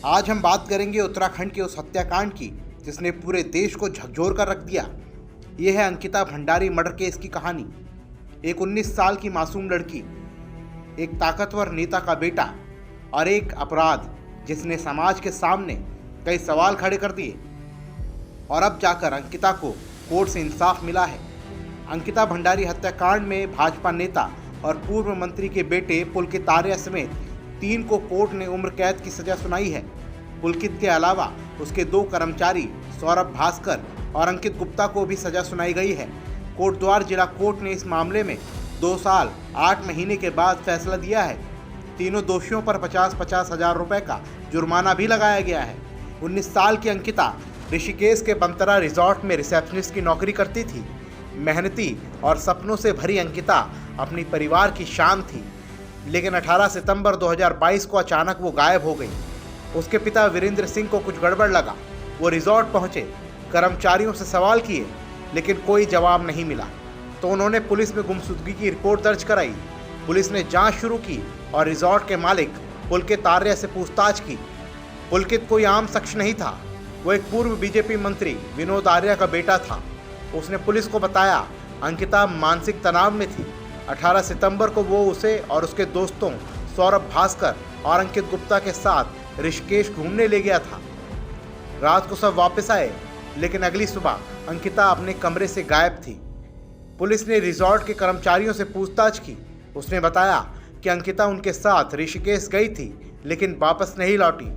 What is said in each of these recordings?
आज हम बात करेंगे उत्तराखंड के उस हत्याकांड की जिसने पूरे देश को झकझोर कर रख दिया। यह है अंकिता भंडारी मर्डर केस की कहानी। एक 19 साल की मासूम लड़की, एक ताकतवर नेता का बेटा और एक अपराध जिसने समाज के सामने कई सवाल खड़े कर दिए। और अब जाकर अंकिता को कोर्ट से इंसाफ मिला है। अंकिता भंडारी हत्याकांड में भाजपा नेता और पूर्व मंत्री के बेटे पुलकित आर्या समेत 3 को कोर्ट ने उम्र कैद की सजा सुनाई है। पुलकित के अलावा उसके 2 कर्मचारी सौरभ भास्कर और अंकित गुप्ता को भी सजा सुनाई गई है। कोटद्वार जिला कोर्ट ने इस मामले में 2 साल 8 महीने के बाद फैसला दिया है। तीनों दोषियों पर 50-50 हजार रुपए का जुर्माना भी लगाया गया है। 19 साल की अंकिता ऋषिकेश के बंतरा रिजॉर्ट में रिसेप्शनिस्ट की नौकरी करती थी। मेहनती और सपनों से भरी अंकिता अपनी परिवार की शान थी, लेकिन 18 सितंबर 2022 को अचानक वो गायब हो गई। उसके पिता वीरेंद्र सिंह को कुछ गड़बड़ लगा। वो रिजॉर्ट पहुंचे, कर्मचारियों से सवाल किए, लेकिन कोई जवाब नहीं मिला। तो उन्होंने पुलिस में गुमशुदगी की रिपोर्ट दर्ज कराई। पुलिस ने जांच शुरू की और रिजॉर्ट के मालिक पुलकित आर्या से पूछताछ की। पुलकित कोई आम शख्स नहीं था, वो एक पूर्व बीजेपी मंत्री विनोद आर्या का बेटा था। उसने पुलिस को बताया अंकिता मानसिक तनाव में थी। 18 सितंबर को वो उसे और उसके दोस्तों सौरभ भास्कर और अंकित गुप्ता के साथ ऋषिकेश घूमने ले गया था। रात को सब वापस आए, लेकिन अगली सुबह अंकिता अपने कमरे से गायब थी। पुलिस ने रिजॉर्ट के कर्मचारियों से पूछताछ की। उसने बताया कि अंकिता उनके साथ ऋषिकेश गई थी, लेकिन वापस नहीं लौटी।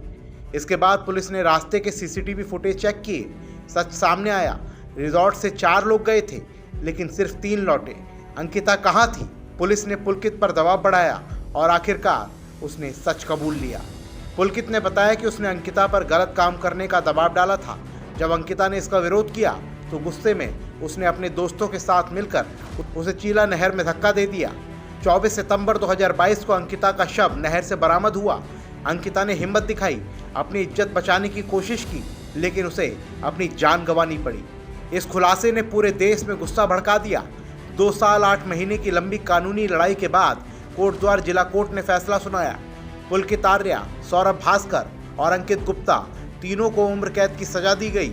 इसके बाद पुलिस ने रास्ते के सीसीटीवी फुटेज चेक किए। सच सामने आया, रिजॉर्ट से 4 लोग गए थे, लेकिन सिर्फ 3 लौटे। अंकिता कहाँ थी? पुलिस ने पुलकित पर दबाव बढ़ाया और आखिरकार उसने सच कबूल लिया। पुलकित ने बताया कि उसने अंकिता पर गलत काम करने का दबाव डाला था। जब अंकिता ने इसका विरोध किया तो गुस्से में उसने अपने दोस्तों के साथ मिलकर उसे चीला नहर में धक्का दे दिया। 24 सितंबर 2022 को अंकिता का शव नहर से बरामद हुआ। अंकिता ने हिम्मत दिखाई, अपनी इज्जत बचाने की कोशिश की, लेकिन उसे अपनी जान गंवानी पड़ी। इस खुलासे ने पूरे देश में गुस्सा भड़का दिया। 2 साल 8 महीने की लंबी कानूनी लड़ाई के बाद कोटद्वार जिला कोर्ट ने फैसला सुनाया। पुलकित आर्या, सौरभ भास्कर और अंकित गुप्ता तीनों को उम्र कैद की सजा दी गई।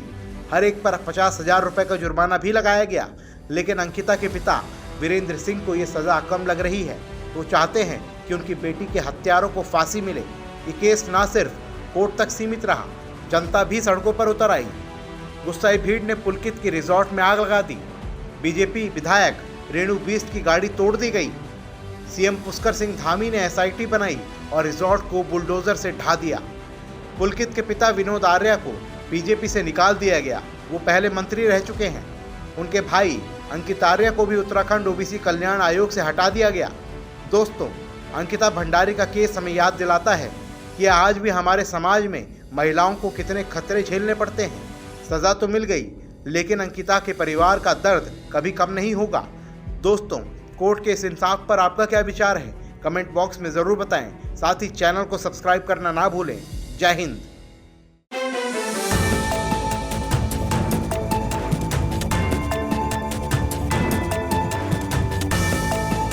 हर एक पर 50 हजार रुपये का जुर्माना भी लगाया गया। लेकिन अंकिता के पिता वीरेंद्र सिंह को ये सज़ा कम लग रही है। वो चाहते हैं कि उनकी बेटी के हत्यारों को फांसी मिले। ये केस ना सिर्फ कोर्ट तक सीमित रहा, जनता भी सड़कों पर उतर आई। गुस्साई भीड़ ने पुलकित की रिजॉर्ट में आग लगा दी। बीजेपी विधायक रेणु बिष्ट की गाड़ी तोड़ दी गई। सीएम पुष्कर सिंह धामी ने एसआईटी बनाई और रिजॉर्ट को बुलडोजर से ढा दिया। पुलकित के पिता विनोद आर्या को बीजेपी से निकाल दिया गया। वो पहले मंत्री रह चुके हैं। उनके भाई अंकित आर्या को भी उत्तराखंड ओबीसी कल्याण आयोग से हटा दिया गया। दोस्तों, अंकिता भंडारी का केस हमें याद दिलाता है कि आज भी हमारे समाज में महिलाओं को कितने खतरे झेलने पड़ते हैं। सज़ा तो मिल गई, लेकिन अंकिता के परिवार का दर्द कभी कम नहीं होगा। दोस्तों, कोर्ट के इस इंसाफ पर आपका क्या विचार है? कमेंट बॉक्स में ज़रूर बताएं। साथ ही चैनल को सब्सक्राइब करना ना भूलें। जय हिंद।